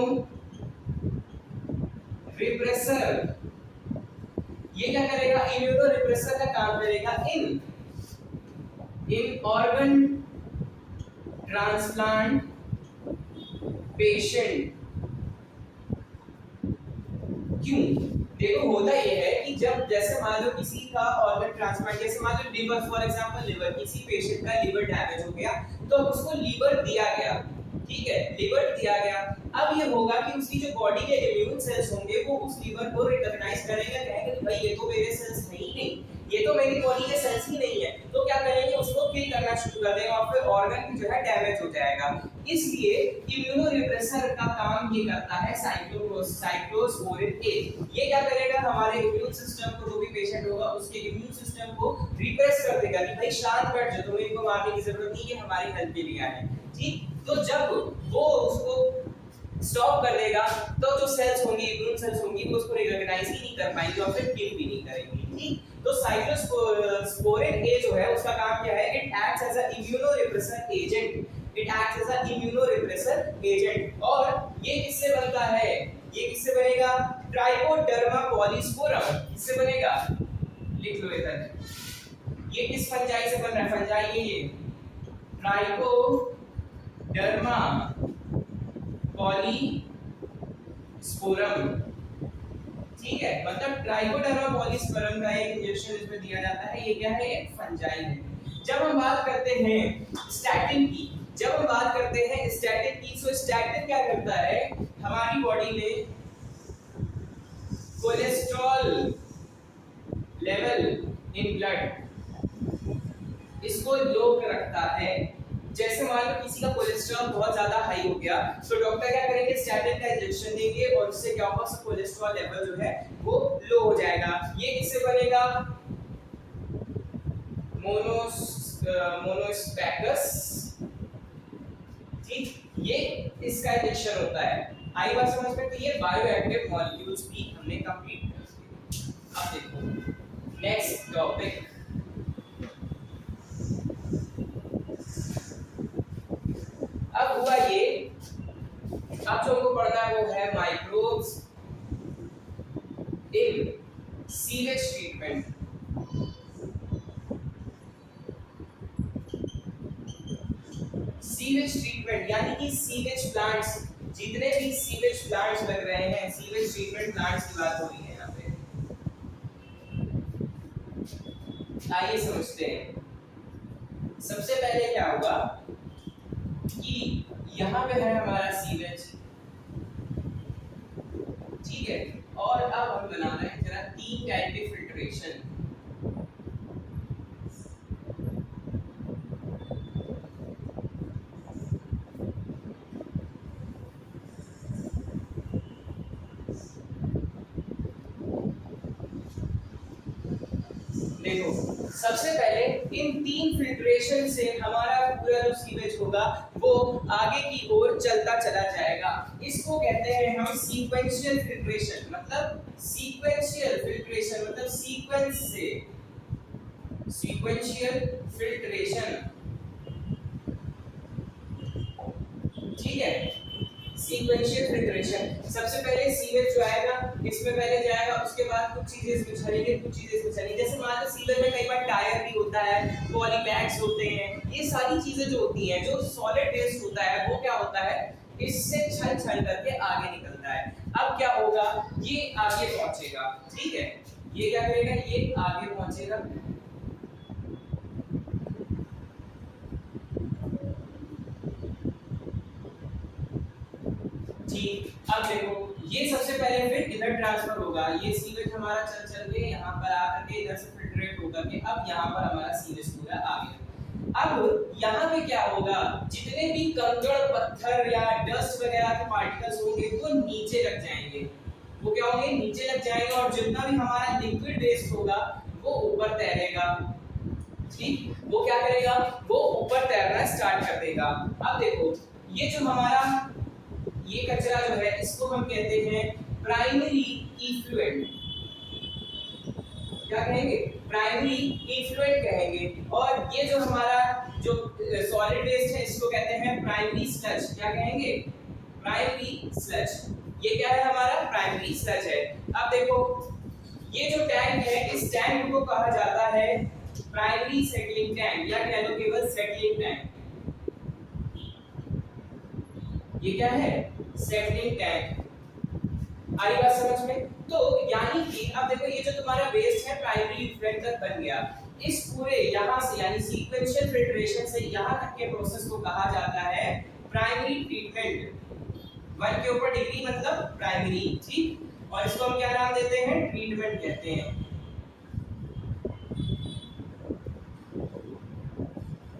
repressor. ये क्या करेगा? इम्यूनो रिप्रेसर का काम करेगा इन ऑर्गन ट्रांसप्लांट पेशेंट। क्यों? देखो, होता ये है कि जब जैसे मान लो किसी का ऑर्गन ट्रांसप्लांट, जैसे मान लो लिवर, फॉर एग्जांपल लिवर, किसी पेशेंट का लिवर डैमेज हो गया तो उसको लिवर दिया गया, ठीक है, लिवर दिया गया। अब ये होगा कि उसकी जो बॉडी के इम्यून सेल्स होंगे वो उस लिवर को रिकॉग्नाइज करेंगे, कहेंगे कि भाई ये तो मेरे सेल्स है ही नहीं, ये तो मेरी बॉडी के सेल्स ही नहीं है, तो क्या करेंगे? उसको किल करना शुरू कर देंगे और फिर ऑर्गन जो है डैमेज हो जाएगा। इसलिए इम्यूनो रिप्रेसर का काम ये करता है साइक्लोस्पोरिन ए। ये क्या करेगा? हमारे इम्यून सिस्टम को, जो भी पेशेंट होगा उसके इम्यून सिस्टम को रिप्रेस कर देगा कि भाई शांत बैठ जाओ, तुम्हें इनको मारने की जरूरत नहीं है, हमारी हेल्प के लिए आए हैं, ठीक। तो जब वो उसको स्टॉप कर देगा तो जो सेल्स होंगी, इम्यून सेल्स होंगी, वो उसको रिकॉग्नाइज ही नहीं कर पाएंगी और फिर किल भी नहीं करेंगी। ठीक, तो साइक्लोस्पोरिन ए जो है उसका काम क्या है, it acts as a immunorepressor agent, it acts as a immunorepressor agent. और ये किससे बनता है, ये किससे बनेगा, ट्राइकोडर्मा पॉलीस्पोरम, किससे बनेगा, लिख लो इधर, ये किस फंजाई से बन रहा है, फंजाई ये ट्राइकोडर्मा पॉलीस्पोरम, ठीक है, मतलब ट्राइकोडर्मा पॉलीस्पोरम का एक इंजेक्शन इसमें दिया जाता है, ये क्या है, एक फंजाई है। जब हम बात करते हैं स्टैटिन की, जब हम बात करते हैं स्टैटिन की, तो स्टैटिन क्या करता है, हमारी बॉडी में कोलेस्ट्रॉल लेवल इन ब्लड इसको लो रखता है। जैसे मान लो किसी का कोलेस्ट्रॉल बहुत ज्यादा हाई हो गया, तो डॉक्टर क्या करेंगे, स्टैटिन का इंजेक्शन देंगे और उससे क्या होगा, कोलेस्ट्रॉल लेवल जो है वो लो हो जाएगा। ये किससे बनेगा, मोनोस्टैटस, ठीक, ये इसका इंजेक्शन होता है। आई बात समझ में, तो ये बायोएक्टिव मॉलिक्यूल्स भी हमने कंप्लीट कर दिए। अब देखो नेक्स्ट टॉपिक, अब हुआ ये, अब जो हमको पढ़ना है वो है microbes in sewage treatment. Sewage treatment यानी कि सीवेज प्लांट्स, जितने भी सीवेज प्लांट्स लग रहे हैं, सीवेज ट्रीटमेंट प्लांट्स की बात हो रही है यहाँ पे। आइए समझते हैं। सबसे पहले क्या होगा कि यहाँ पे है हमारा सीवेज, ठीक है, और अब हम बना रहे हैं जरा 3 टाइप के फिल्ट्रेशन। देखो सबसे पहले इन 3 फिल्ट्रेशन से हमारा पूरा जो सीवेज होगा वो आगे की ओर चलता चला जाएगा। इसको कहते हैं हम सीक्वेंशियल फिल्ट्रेशन, मतलब सीक्वेंशियल फिल्ट्रेशन मतलब सीक्वेंस से, सीक्वेंशियल फिल्ट्रेशन, ठीक है, सीक्वेंशियल फिल्ट्रेशन। सबसे पहले सीवेज जो आएगा इसमें पहले जाएगा, उसके बाद कुछ चीजें इसमें चलेंगी, कुछ चीजें इसमें चलेंगी। जैसे मान लो सीवेज में कई बार टायर भी होता है, पॉली बैग्स होते हैं, ये सारी चीजें जो होती हैं, जो सॉलिड वेस्ट होता है वो क्या होता है, इससे छल छल करके आगे निकलता है। अब क्या होगा, ये आगे पहुंचेगा, ठीक है, ये क्या करेगा, ये आगे पहुंचेगा, ठीक। अब देखो ये सबसे पहले फिर इधर ट्रांसफर होगा, ये सीवेज हमारा चल चल के यहाँ पर आकर के इधर से फिल्ट्रेट होकर के अब यहाँ पर हमारा सीवेज पूरा आ गया। अब यहाँ पे क्या होगा, जितने भी कंकड़ पत्थर या डस्ट वगैरह के पार्टिकल्स होंगे वो नीचे लग जाएंगे, वो क्या होंगे, नीचे लग जाएंगे, और जितना भी हमारा लिक्विड वेस्ट होगा वो ऊपर तैरेगा, ठीक, वो क्या करेगा, वो ऊपर तैरना स्टार्ट कर देगा। अब देखो ये जो हमारा ये कचरा जो है इसको हम कहते हैं प्राइमरी इफ्लुएंट, क्या कहेंगे, प्राइमरी इफ्लुएंट कहेंगे। और ये जो हमारा जो सॉलिड वेस्ट है इसको कहते हैं प्राइमरी स्लज, क्या कहेंगे, प्राइमरी स्लज। ये क्या है, हमारा प्राइमरी स्लज है। अब देखो ये जो टैंक है, इस टैंक को कहा जाता है प्राइमरी सेटलिंग टैंक, या कह लो केवल सेटलिंग टैंक। ये क्या है, सेटलिंग टैंक। आई बात समझ में? तो यानी कि अब देखो ये जो तुम्हारा वेस्ट है प्राइमरी इफ्लुएंट तक बन गया, इस पूरे यहाँ से यानी सीक्वेंशियल फिल्ट्रेशन से यहाँ तक के प्रोसेस को कहा जाता है प्राइमरी ट्रीटमेंट। 1 के ऊपर डिग्री मतलब प्राइमरी, ठीक, और इसको हम क्या नाम देते हैं, ट्रीटमेंट कहते हैं।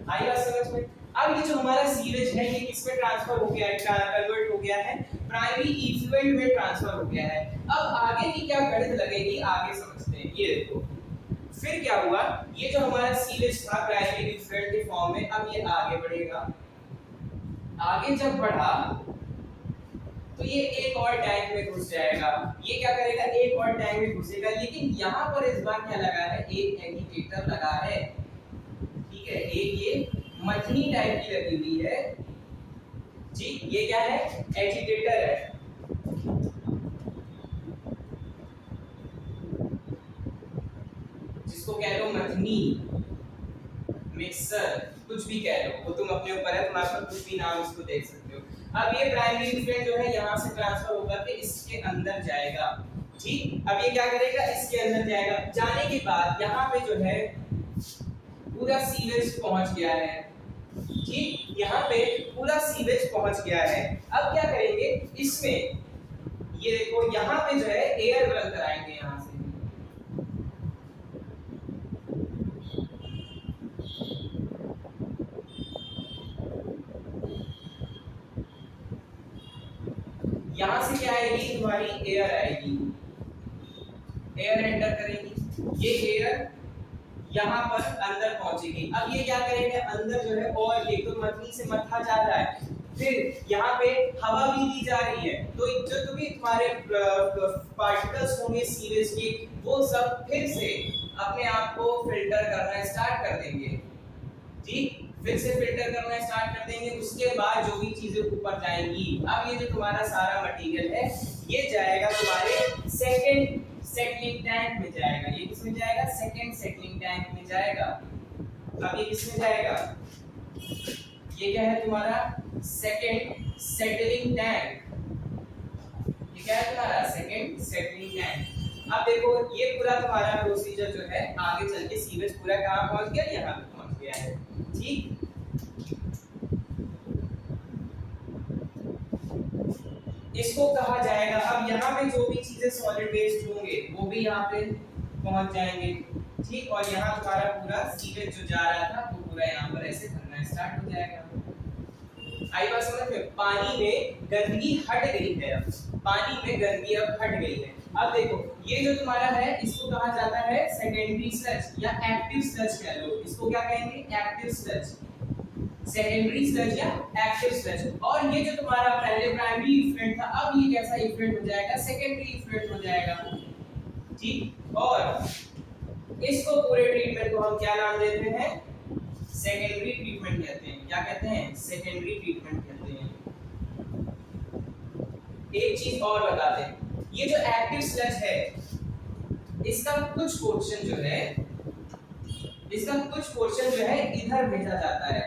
आई बात समझ में? अब ये जो हमारा सीवेज है ये किस में ट्रांसफर हो गया है, कन्वर्ट हो गया है, प्राइमरी इफ्लुएंट में ट्रांसफर हो गया है। अब आगे की क्या गणित लगेगी आगे समझते हैं। ये देखो फिर क्या हुआ, ये जो हमारा सीवेज था प्राइमरी इफ्लुएंट के फॉर्म में, अब ये आगे बढ़ेगा, आगे जब बढ़ा तो ये एक और टैंक में घुस जाएगा। ये क्या करेगा, एक और टैंक में घुसेगा। लेकिन यहाँ पर इस बार क्या लगा है, एक एजिटेटर लगा है, ठीक है। एक ये मथनी टाइप की लगी हुई है जी, ये क्या है, एजिटेटर है। जिसको कह लो मथनी, मिक्सर, कुछ भी कह लो, वो तुम अपने ऊपर है, तुम्हारे पास कुछ भी नाम इसको देख सकते हो। अब ये प्राइमरी इफेक्ट जो है यहाँ से ट्रांसफर होकर के इसके अंदर जाएगा, ठीक। अब ये क्या करेगा, इसके अंदर जाएगा। जाने के बाद यहाँ पे जो है पूरा सीवेज पहुंच गया है, ठीक। यहाँ पे पूरा सीवेज पहुंच गया है। अब क्या करेंगे इसमें, ये देखो यहाँ पे जो है एयर रन कराएंगे यहाँ से। यहाँ से क्या आएगी, तुम्हारी एयर आएगी, एयर एंटर करेगी। ये एयर यहाँ पर अंदर पहुंचेगी। अब ये क्या करेंगे, अंदर जो है और एक तो मथनी से मथा जा रहा है, फिर यहाँ पे हवा भी दी जा रही है। तो जो भी तुम्हारे पार्टिकल्स होंगे सीवेज के, वो सब फिर से अपने आप को फिल्टर करना स्टार्ट कर देंगे, ठीक। फिर से फिल्टर करना स्टार्ट कर देंगे। उसके बाद जो भी चीजें ऊपर जाएंगी, अब ये जो तुम्हारा सारा मटेरियल है ये जाएगा तुम्हारे सेकंड सेटलिंग टैंक में जाएगा। ये किसमें जाएगा, सेकंड सेटलिंग टैंक में जाएगा। अब ये किसमें जाएगा, ये क्या है तुम्हारा सेकंड सेटलिंग टैंक। ये क्या है तुम्हारा सेकंड सेटलिंग टैंक। अब देखो ये पूरा तुम्हारा प्रोसीजर जो है आगे चल के सीवेज पूरा कहां पहुंच गया, यहां पे पहुंच गया है, ठीक। इसको कहा जाएगा, अब यहाँ पे जो भी चीजें सॉलिड वेस्ट होंगे वो भी यहाँ पे पहुंच जाएंगे, ठीक। और यहाँ तुम्हारा पूरा सीवेज जो जा रहा था वो पूरा यहाँ पर ऐसे भरना स्टार्ट हो जाएगा। आई बात समझ में, पानी में गंदगी हट गई है, अब पानी में गंदगी अब हट गई है। अब देखो ये जो तुम्हारा है इसको कहा जाता है सेकेंडरी स्लज या एक्टिव स्लज कह लो। इसको क्या कहेंगे, एक्टिव स्लज, सेकेंडरी स्लज या एक्टिव स्लज। और ये जो तुम्हारा पहले प्राइमरी इफ्लुएंट था, अब ये कैसा इफ्लुएंट हो जाएगा, सेकेंडरी इफ्लुएंट हो जाएगा, ठीक। और इसको पूरे ट्रीटमेंट को हम क्या नाम देते हैं, सेकेंडरी ट्रीटमेंट कहते हैं। क्या कहते हैं, सेकेंडरी ट्रीटमेंट कहते हैं। एक चीज और बता दें, ये जो एक्टिव स्लज है इसका कुछ पोर्शन जो है, इधर भेजा जाता है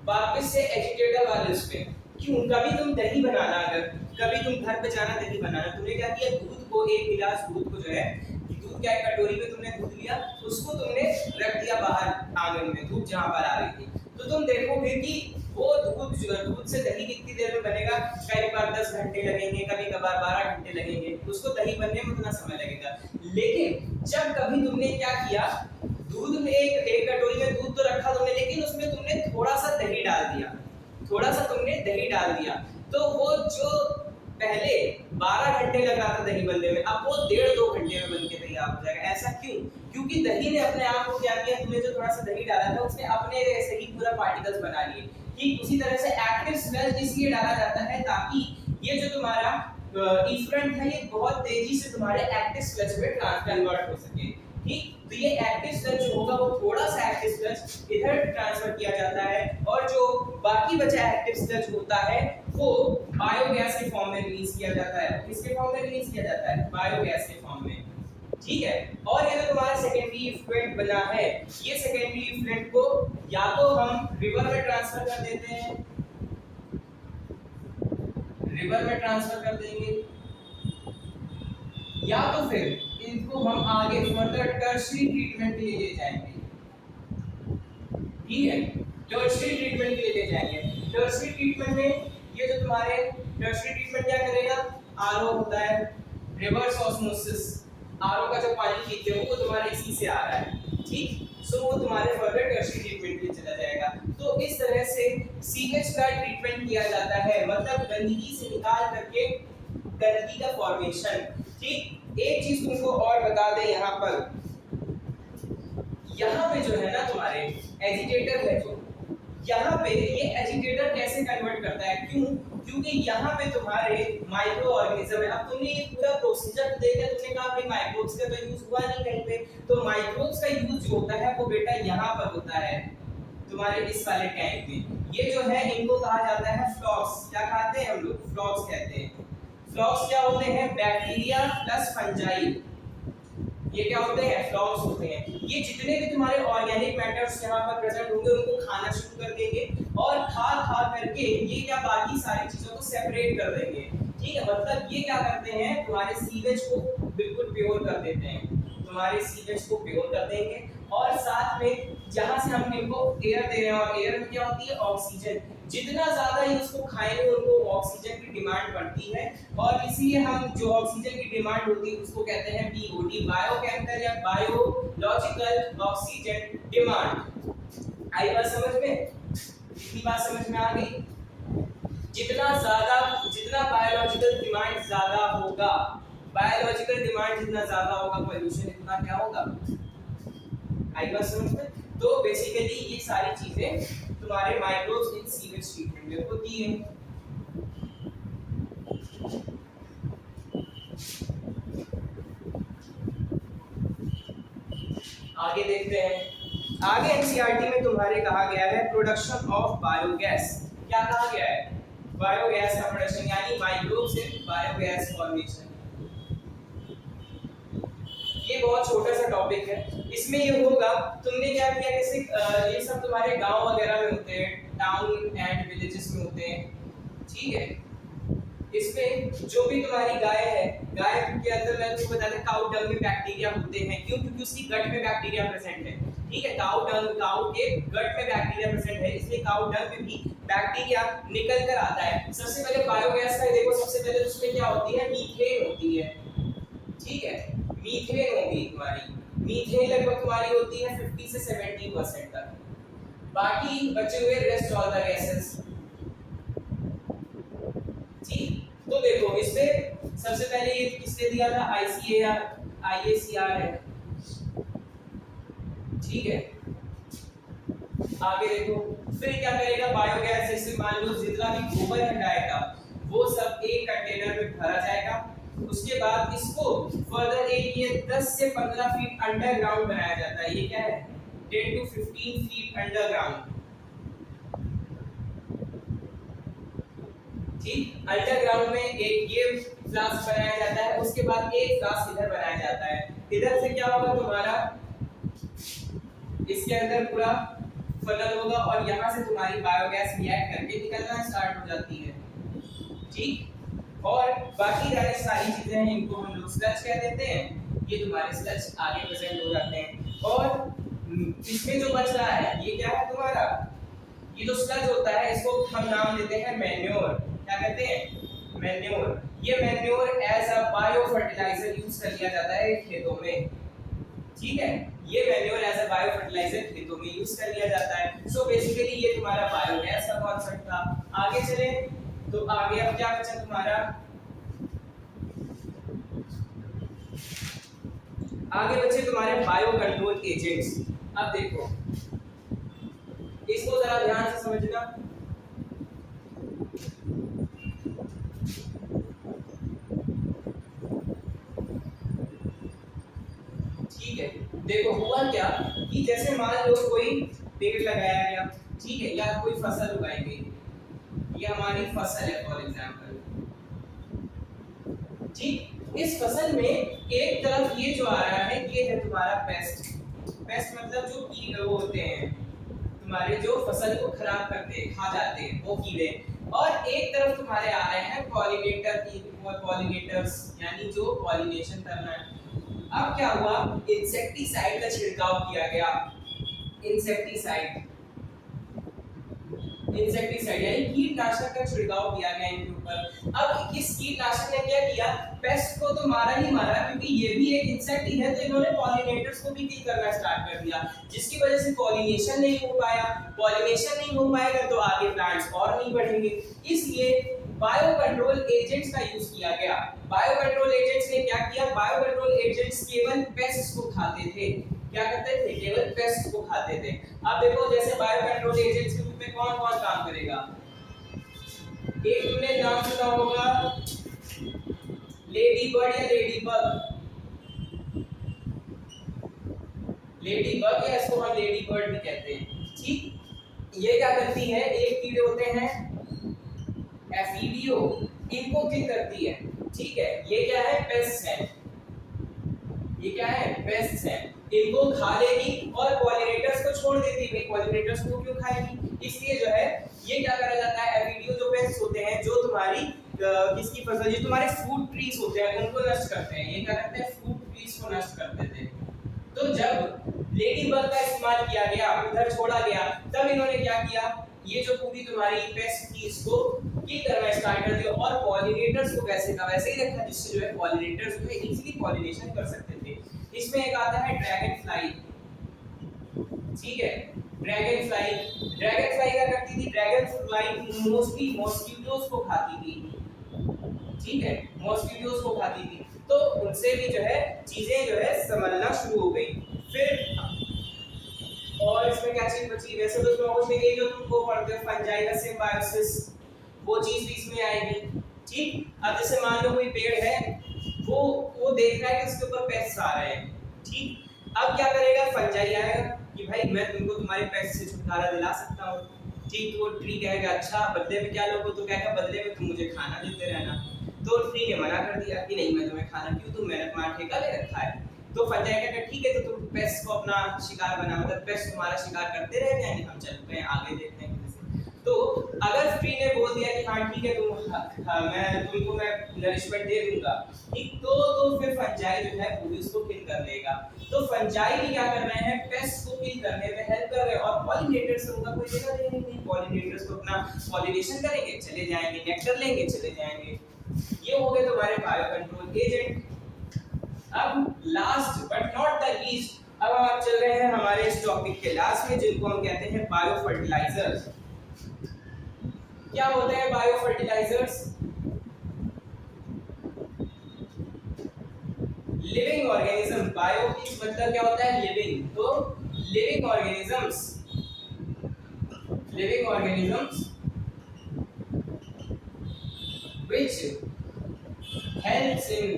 वापस से एजिटेटर वाले उसमें। क्यों, कभी तुम दही बनाना, अगर कभी तुम घर पे जाना दही बनाना, तुमने क्या किया, दूध को, एक गिलास दूध को जो है, दूध क्या कटोरी में तुमने दूध लिया, उसको तुमने रख दिया बाहर आंगन में, धूप जहां पर आ रही थी। तो तुम देखोगे कि वो दूध से दही कितनी देर में बनेगा, कई बार 10 घंटे लगेंगे, कभी कभार 12 घंटे लगेंगे, उसको दही बनने में उतना समय लगेगा। लेकिन जब कभी तुमने क्या किया, दूध में एक कटोरी में दूध तो रखा तुमने, लेकिन उसमें तुमने थोड़ा सा दही डाल दिया, तो वो जो पहले 12 घंटे लग रहा था दही बनने में, अब वो 1.5-2 घंटे में बनके तैयार हो जाएगा। ऐसा क्यों, क्योंकि दही ने अपने आप को क्या किया, तुमने जो थोड़ा सा दही डाला था उसने अपने जैसे ही पूरा पार्टिकल्स बना लिए। ठीक उसी तरह से एक्टिव स्लज इसलिए डाला जाता है ताकि ये जो तुम्हारा इफ्लुएंट है ये बहुत तेजी से तुम्हारे एक्टिव स्लज में कन्वर्ट हो सके, ठीक। तो ये एक्टिव स्लज जो होगा वो थोड़ा सा एक्टिव स्लज इधर ट्रांसफर किया जाता है, और जो बाकी बचा एक्टिव स्लज होता है वो बायोगैस के फॉर्म में रिलीज किया जाता है। किसके फॉर्म में रिलीज किया जाता है, बायोगैस के फॉर्म में, ठीक है। और ये जो तुम्हारा सेकेंडरी इफ्लुएंट बना है, ये सेकेंडरी इफ्लुएंट को या तो हम रिवर में ट्रांसफर कर देते हैं, या तो फिर इनको हम आगे फर्दर टर्शियरी ट्रीटमेंट के लिए ले जाएंगे, ठीक है। टर्शियरी ट्रीटमेंट के लिए ले जाएंगे। टर्शियरी ट्रीटमेंट में ये जो तुम्हारे टर्शियरी ट्रीटमेंट क्या करेगा, आरओ होता है, रिवर्स ऑस्मोसिस, आरओ का जो पानी पीते हो वो तुम्हारे इसी से आ रहा है, ठीक। सो वो तुम्हारे फर्दर टर्शियरी ट्रीटमेंट के लिए चला जाएगा। तो इस तरह से सीवेज का ट्रीटमेंट किया जाता है, मतलब गंदगी से निकाल करके गंदगी का फॉर्मेशन, ठीक। एक चीज तुमको और बता दें, यहाँ पे जो है ना तुम्हारे एजिटेटर है, जो यहाँ पे ये एजुकेटर कैसे कन्वर्ट करता है, क्यों? क्योंकि यहाँ पे तुम्हारे माइक्रो ऑर्गेनिज्म है। अब तुमने ये पूरा प्रोसीजर देखा, तुमने कहा भाई माइक्रोब्स का तो यूज हुआ नहीं कहीं पे, तो माइक्रोब्स का यूज जो होता है वो बेटा यहाँ पर होता है तुम्हारे इस वाले टैंक में। ये जो है इनको कहा जाता है फ्लॉक्स। क्या कहते हैं हम लोग? फ्लॉक्स कहते हैं। फ्लॉक्स क्या होते हैं? बैक्टीरिया प्लस फंजाई, ये क्या होते हैं? फ्लॉक्स होते हैं। ये जितने भी तुम्हारे ऑर्गेनिक मैटर्स यहाँ पर प्रेजेंट होंगे उनको खाना शुरू कर देंगे और खा खा करके ये क्या बाकी सारी चीजों को सेपरेट कर देंगे। ठीक है, मतलब ये क्या करते हैं, तुम्हारे सीवेज को बिल्कुल प्योर कर देते हैं, तुम्हारे सीवेज को प्योर कर देंगे। और साथ में जहां से हम इनको एयर दे रहे हैं, और एयर में क्या होती है? ऑक्सीजन। जितना ज्यादा ही उसको खाएंगे उनको ऑक्सीजन की डिमांड बढ़ती है, और इसीलिए हम जो ऑक्सीजन की डिमांड होती है उसको कहते हैं बीओडी, बायोकेमिकल या बायोलॉजिकल ऑक्सीजन डिमांड। आई बात समझ में? इतनी बात समझ में आ गई? जितना बायोलॉजिकल डिमांड ज्यादा होगा, बायोलॉजिकल डिमांड जितना ज्यादा होगा, पोल्यूशन इतना क्या होगा? आई बात समझ में? तो बेसिकली ये सारी चीजें तुम्हारे माइक्रोब्स इन सीवेज ट्रीटमेंट में होती है। आगे देखते हैं। आगे एनसीईआरटी में तुम्हारे कहा गया है प्रोडक्शन ऑफ बायोगैस। क्या कहा गया है? बायोगैस का प्रोडक्शन, यानी माइक्रोब से बायोगैस फॉर्मेशन। ये बहुत छोटा सा टॉपिक है। इसमें ये होगा, तुमने क्या किया, जैसे ये सब तुम्हारे गांव वगैरह में होते हैं, टाउन एंड विलेजेस में होते हैं, ठीक है। इसमें जो भी तुम्हारी गाय है, गाय के अंदर मैं तुमको बता दें काउ डंग में बैक्टीरिया होते हैं। क्यों? क्योंकि उसकी गट में बैक्टीरिया प्रेजेंट है, ठीक है। काउ के गट में बैक्टीरिया प्रेजेंट है, इसलिए काउ डंग में भी बैक्टीरिया निकल कर आता है। सबसे पहले बायोगैस का देखो, सबसे पहले उसमें क्या होती है? मीथेन होती है, ठीक है। मीथेन होगी तुम्हारी, मीथेन लगभग तुम्हारी होती है 50 से 70% तक। बाकी बचे हुए रेस्ट ऑल द गैसेस, ठीक। तो देखो इसमें सबसे पहले ये किसने दिया था? IACR है, ठीक है। आगे देखो फिर क्या करेगा बायोगैस, जैसे मान लो जितना भी गोबर है गाय का, वो सब एक कंटेनर में भरा जाएगा। उसके बाद इसको फर्दर एक ये 10 से 15 फीट अंडरग्राउंड बनाया जाता है। ये क्या है? 10 to 15 फीट अंडरग्राउंड, ठीक। अंडरग्राउंड में एक ये फ्लास्क बनाया जाता है, उसके बाद एक फ्लास्क इधर बनाया जाता है। इधर से क्या होगा तुम्हारा, इसके अंदर पूरा फनल होगा और यहाँ से तुम्हारी बायोगैस रिएक्ट करके निकलना स्टार्ट हो जाती है, ठीक। और बाकी सारी चीजें हैं, इनको हम लोग स्लज कह देते हैं। ये तुम्हारे स्लज आगे प्रेजेंट हो जाते हैं। और इसमें जो बच रहा है ये क्या है तुम्हारा? ये जो स्लज होता है इसको हम नाम देते हैं मैन्योर। क्या कहते हैं? मैन्योर। ये manure as a bio fertiliser use कर लिया जाता है खेतों में, ठीक है। ये manure as a bio fertiliser खेतों में यूज कर लिया जाता है। सो बेसिकली ये तुम्हारा बायोगैस का कॉन्सेप्ट था। आगे चले तो आगे अब क्या बचा तुम्हारा? आगे बचे तुम्हारे बायो कंट्रोल एजेंट्स। अब देखो इसको जरा ध्यान से समझना। ठीक है, देखो हुआ क्या कि जैसे मान लो कोई पेड़ लगाया गया, ठीक है, या कोई फसल उगाई गई, ये हमारी फसल है फॉर एग्जांपल, ठीक। इस फसल में एक तरफ ये जो आ रहा है ये है तुम्हारा पेस्ट। पेस्ट मतलब जो कीड़े होते हैं तुम्हारे, जो फसल को खराब करते हैं, खा जाते हैं वो कीड़े। और एक तरफ तुम्हारे आ रहे हैं पॉलिनेटर्स, यानी जो पॉलिनेशन करना है। अब क्या हुआ? इंसेक्टिसाइड का छिड़काव किया गया। इंसेक्टिसाइड यानी कीटनाशक का छिड़काव किया गया इनके ऊपर। अब इस कीटनाशक ने क्या किया? पेस्ट को तो मारा ही मारा, क्योंकि ये भी एक इंसेक्ट ही है, तो इन्होंने पॉलिनेटर्स को भी किल करना स्टार्ट कर दिया, जिसकी वजह से पॉलिनेशन नहीं हो पाया। पॉलिनेशन नहीं हो पाएगा तो आगे प्लांट्स और नहीं बढ़ेंगे। इसलिए बायो कंट्रोल एजेंट्स का यूज किया गया। बायो कंट्रोल एजेंट्स ने क्या किया? बायो कंट्रोल एजेंट्स केवल पेस्ट्स को खाते थे, क्या करते थे, केवल पेस्ट को खाते थे। अब देखो जैसे बायो कंट्रोल एजेंट्स के रूप में कौन कौन काम करेगा। एक तुमने नाम सुना होगा लेडी बर्ड या लेडी बग, लेडी बग या इसको हम लेडी बर्ड भी कहते हैं। ठीक, ये क्या करती है, एक कीड़े होते हैं एफीडियो, इनको किल करती है। ठीक है, ये क्या है, पेस्ट है, ये क्या है, पेस्ट है, इनको खा लेगी और पॉलिनेटर्स को छोड़ देती है। पॉलिनेटर्स को क्यों खाएगी, इसलिए जो है ये क्या करा जाता है, एफीडियो जो पेस्ट होते हैं जो तुम्हारी किसकी फसल, जो तुम्हारे फ्रूट ट्रीज होते हैं उनको नष्ट करते हैं। ये क्या करते हैं, फ्रूट ट्रीज को नष्ट करते थे। तो जब लेडी बग का इस्तेमाल किया गया, उधर छोड़ा गया, तब इन्होंने क्या किया, ये जो पूरी तुम्हारी पेस्ट थी इसको किल करना स्टार्ट कर दिया और पॉलिनेटर्स को वैसे का वैसे ही रखा, जिससे जो है पॉलिनेटर्स जो है इजीली पॉलिनेशन कर सकते थे। इसमें एक आता है ड्रैगन फ्लाई। ठीक है, ड्रैगन फ्लाई, ड्रैगन फ्लाई क्या करती थी, ड्रैगन फ्लाई मोस्टली मॉस्किटोज को खाती थी। ठीक है, मॉस्किटोज को खाती थी, तो उनसे भी जो है चीजें जो है संभलना शुरू हो गई। फिर और इसमें क्या चीज बची, वैसे तो इसमें कुछ नहीं गई, जो तुमको पढ़ते हो फंजाई का सिम्बायोसिस, वो चीज भी इसमें आएगी। ठीक, अब जैसे मान लो कोई पेड़ है, वो देख रहा है कि उसके ऊपर पेस्ट आ रहे हैं। ठीक, अब क्या करेगा, फंजाई आएगा कि भाई मैं तुमको तुम्हारे पेस्ट से छुटकारा दिला सकता हूँ। ठीक, तो वो ट्री कहेगा अच्छा बदले में क्या लोगे, तो कहेगा बदले में तुम मुझे खाना देते रहना। तो ट्री ने मना कर दिया कि नहीं, मैं तुम्हें खाना क्यों, तुम मैंने तुम्हारा ठेका ले रखा है। तो फंजाई कहता ठीक है, तो तुम पेस्ट को अपना शिकार बना, मतलब पेस्ट तुम्हारा शिकार करते रह जाएंगे, हम चलते हैं आगे देखते हैं। तो अगर ट्री ने बोल दिया कि हाँ ठीक है मैं तुमको मैं नरिशमेंट दे दूंगा, ठीक, तो फिर फंजाई जो है पूरी उसको किल कर लेगा। तो फंजाई भी क्या कर रहे हैं, पेस्ट को किल करने में हेल्प कर रहे हैं और पॉलिनेटर्स से उनका कोई लेना देना नहीं। पॉलिनेटर्स तो अपना पॉलिनेशन करेंगे, चले जाएंगे, नेक्टर लेंगे, चले जाएंगे। ये हो गए तुम्हारे बायो कंट्रोल एजेंट। अब last but not the least, अब हम चल रहे हैं हमारे इस टॉपिक के लास्ट में, जिनको हम कहते हैं बायो फर्टिलाइजर्स। क्या होते हैं bio fertilisers, living organism. Bio की मतलब क्या होता है, लिविंग, तो living organisms, living organisms which helps in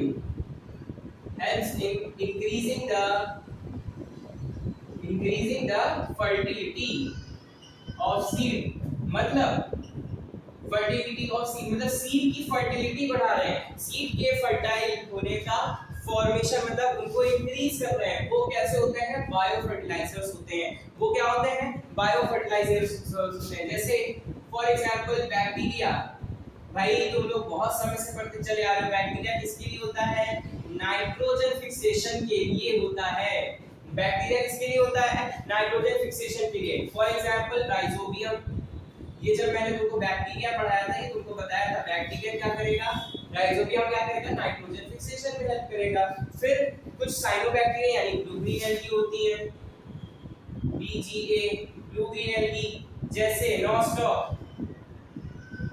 increasing the fertility of seed। मतलब फर्टिलिटी ऑफ सीड, मतलब सीड की फर्टिलिटी बढ़ा रहे हैं, सीड के फर्टाइल होने का फॉर्मेशन, मतलब उनको इंक्रीज कर रहे हैं। वो कैसे होते हैं, बायो फर्टिलाइजर्स होते हैं। वो क्या होते हैं, बायो फर्टिलाइजर्स होते हैं। जैसे फॉर एग्जांपल बैक्टीरिया, भाई तुम लोग बहुत समय से पढ़ते चले आ रहे हो, बैक्टीरिया किसके लिए होता है, नाइट्रोजन फिक्सेशन के लिए होता है। बैक्टीरिया किसके लिए होता है, नाइट्रोजन फिक्सेशन के लिए। फॉर एग्जांपल राइजोबियम, ये जब मैंने तुमको बैक्टीरिया पढ़ाया था, ये तुमको बताया था बैक्टीरिया क्या करेगा, राइजोबियम क्या करेगा, नाइट्रोजन फिक्सेशन में हेल्प करेगा। फिर कुछ साइनोबैक्टीरिया यानी ब्लू ग्रीन एल्गी होती है, BGA ब्लू ग्रीन एल्गी, जैसे नॉस्टॉक,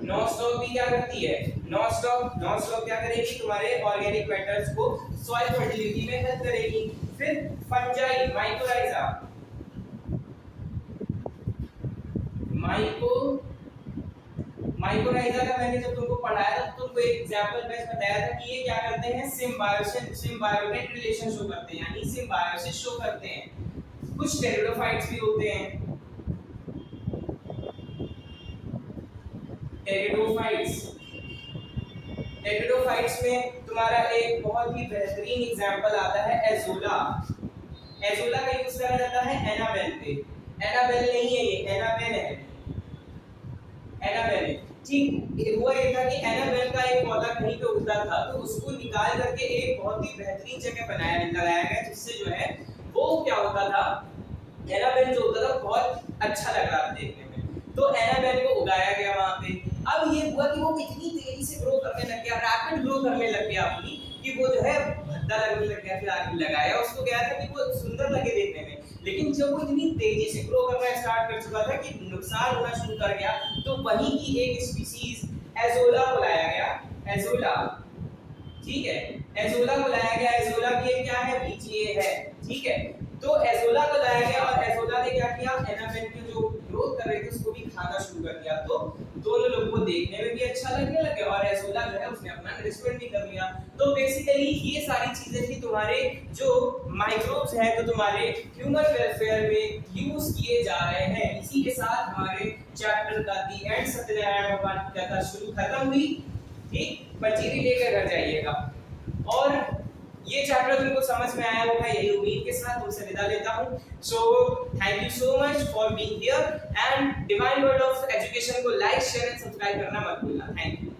नॉस्टॉक भी क्या करती है, नॉस्टॉक क्या करेगी, तुम्हारे ऑर्गेनिक मैटर्स को सॉइल फर्टिलिटी में हेल्प करेगी। फिर फंजाई, माइकोराइजा, माइकोराइजा का मैंने जब तुमको पढ़ाया था तो तुमको एक एग्जांपल बेस बताया था कि ये क्या करते हैं, सिम्बायोटिक रिलेशन शो करते हैं, यानी सिम्बायोसिस शो करते हैं। कुछ टेरिडोफाइट्स भी होते हैं, टेरिडोफाइट्स में तुम्हारा एक बहुत ही बेहतरीन एग्जांपल आता है एजोला। एजोला का यूज करा जाता है एनाबेल पे, एनाबेल नहीं है ये, एनाबेल है, एनाबेल। ठीक, हुआ ये था कि एनाबेल का एक पौधा कहीं पे उगता था, तो उसको निकाल करके एक बहुत ही बेहतरीन जगह लगाया गया, जिससे जो है वो क्या होता था, एनाबेल जो होता था बहुत अच्छा लग रहा था देखने में, तो एनाबेल को उगाया गया वहां पे। अब ये हुआ कि वो इतनी तेजी से ग्रो करने लग गया, रैपिड ग्रो करने लग गया अपनी, कि वो जो है भद्दा लगने लग गया। फिर आगे लगाया उसको, गया था कि वो सुंदर लगे देखने में, लेकिन जब वो इतनी तेजी से ग्रो करना स्टार्ट कर चुका था कि नुकसान होना शुरू कर गया, तो वहीं की एक स्पीशीज एजोला को लाया गया, एजोला। ठीक है, एजोला को लाया गया, एजोला की क्या है, BGA है। ठीक है, तो एजोला को लाया गया और एजोला ने क्या किया, एनाबेल के जो ग्रोथ कर रहे थे उसको भी खाना शुरू कर दिया। तो दोनों लोगों को देखने में भी अच्छा लगने लगे और एजोला जो है उसने अपना रिस्पेक्ट भी कर लिया। तो बेसिकली ये सारी चीजें थी तुम्हारे जो माइक्रोब्स हैं तो तुम्हारे ह्यूमन वेलफेयर में यूज किए जा रहे हैं। इसी के साथ हमारे चैप्टर का दी एंड सत्यनारायण भगवान की कथा शुरू खत्म हुई। ठीक, पंजीरी लेकर घर जाइएगा। और ये चैप्टर तुमको समझ में आया होगा, यही उम्मीद के साथ तुमसे विदा लेता हूँ। So thank you so much for being here and divine world of education को लाइक शेयर एंड सब्सक्राइब करना मत भूलना। Thank you.